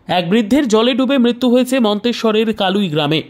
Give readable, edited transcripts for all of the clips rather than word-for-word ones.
এক বৃদ্ধের জলে ডুবে মৃত্যু হয়েছে মন্তেশ্বরের কালুই গ্রামে।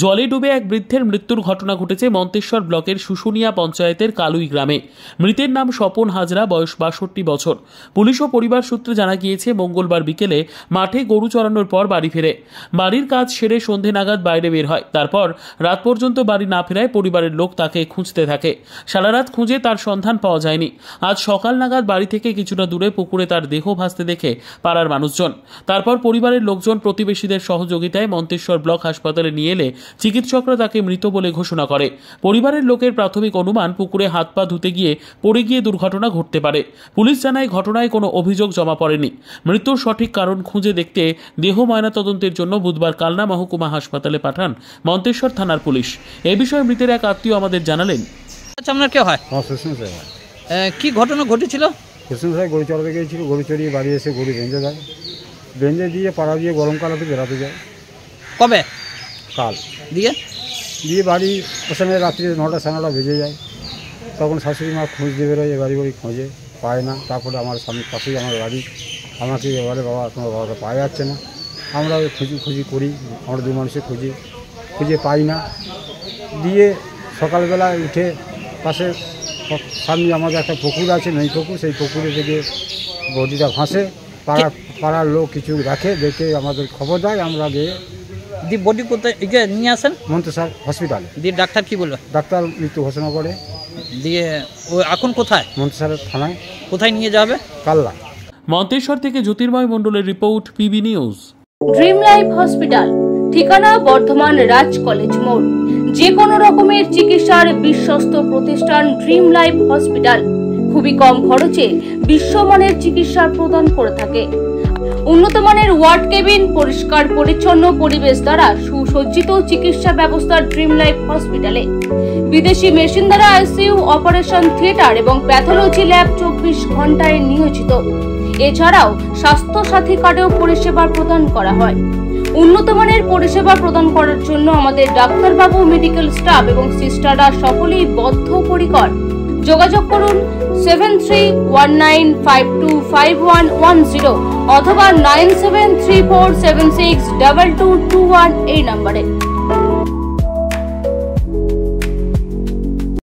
জলে ডুবে এক বৃদ্ধের মৃত্যুর ঘটনা ঘটেছে মন্তেশ্বর ব্লকের শুশুনিয়া পঞ্চায়েতের কালুই গ্রামে। মৃতের নাম স্বপন হাজরা, বয়স ৬২ বছর। পুলিশ ও পরিবার সূত্রে জানা গিয়েছে, মঙ্গলবার বিকেলে মাঠে গরু চড়ানোর পর বাড়ি ফেরে। বাড়ির কাজ সেরে সন্ধে নাগাদ বাইরে বের হয়। তারপর রাত পর্যন্ত বাড়ি না ফেরায় পরিবারের লোক তাকে খুঁজতে থাকে। সারা রাত খুঁজে তার সন্ধান পাওয়া যায়নি। আজ সকাল নাগাদ বাড়ি থেকে কিছুটা দূরে পুকুরে তার দেহ ভাসতে দেখে পাড়ার মানুষজন। তারপর পরিবারের লোকজন প্রতিবেশীদের সহযোগিতায় মন্তেশ্বর ব্লক হাসপাতালে নিয়ে এলে চিকিৎসকরা তাকে মৃত বলে ঘোষণা করে। পরিবারের লোকের প্রাথমিক অনুমান, পুকুরে হাত পা ধুতে গিয়ে পড়ে গিয়ে দুর্ঘটনা ঘটতে পারে। পুলিশ জানায়, ঘটনায় কোনো অভিযোগ জমা পড়েনি। মৃত্যুর সঠিক কারণ খুঁজে দেখতে দেহ ময়নাতদন্তের জন্য বুধবার কালনা মহকুমা হাসপাতালে পাঠান মন্তেশ্বর থানার পুলিশ। এ বিষয়ে মৃতের এক আত্মীয় আমাদের জানালেন। আচ্ছা, আপনার কে হয়? কি ঘটনা ঘটেছিল? গরু চড়াতে গিয়েছিল, গরু চড়িয়ে বাড়ি এসে গরু বেঁধে দেয়, বেঁধে দিয়ে পাড়া দিয়ে গরমকাল হতে বেড়াতে যায়। কবে? কাল। দিয়ে বাড়ি ওখানে রাত্রি 9টা 9:30 বেজে যায়। তখন শাশুড়ি মা খুঁজতে বেরোয়, বাড়ি বাড়ি খোঁজে, পায় না। তারপরে আমার সামনে পাশেই আমার বাড়ি, আমাকে এবারে বাবা তোমার বাবাটা পাওয়া যাচ্ছে না। আমরা খুঁজি করি, আমরা দু মানুষে খুঁজে পাই না। দিয়ে সকালবেলা উঠে পাশে সামনে আমাদের একটা পুকুর আছে, নই পুকুর, সেই পুকুরে থেকে বডিটা ভাসে। পাড়ার লোক কিছু রাখে, দেখে আমাদের খবর দেয়। আমরা গিয়ে বডি কোথায় নিয়ে আসেন? মন্তেশ্বর হসপিটালে। দিয়ে ডাক্তার কি বললো? ডাক্তার মৃত্যু ঘোষণা করে। দিয়ে ও এখন কোথায়? মন্তেশ্বরের থানায়। কোথায় নিয়ে যাবে? কাল্লা। মন্তেশ্বর থেকে জ্যোতির্ময় মণ্ডলের report, PB news. Dream life hospital, ঠিকানা বর্ধমান রাজ কলেজ মোড়। যে কোনো রকমের চিকিৎসার বিশ্বস্ত প্রতিষ্ঠান ড্রিম লাইফ হসপিটাল খুবই কম খরচে বিশ্বমানের চিকিৎসা প্রদান করে থাকে। উন্নত মানের ওয়ার্ড কেবিন, পরিষ্কার পরিচ্ছন্ন পরিবেশ দ্বারা সুসজ্জিত চিকিৎসা ব্যবস্থা ড্রিম লাইফ হসপিটালে। বিদেশি মেশিন দ্বারা আইসিইউ, অপারেশন থিয়েটার এবং প্যাথোলজি ল্যাব 24 ঘন্টায় নিয়োজিত। এছাড়াও স্বাস্থ্য সাথী কার্ডেও পরিষেবা প্রদান করা হয়। উন্নত মানের পরিষেবা প্রদান করার জন্য আমাদের ডাক্তারবাবু, মেডিকেল স্টাফ এবং সিস্টাররা সকলেই বদ্ধপরিকর। যোগাযোগ করুন 7319525110 অথবা 9734762221 এই নম্বরে।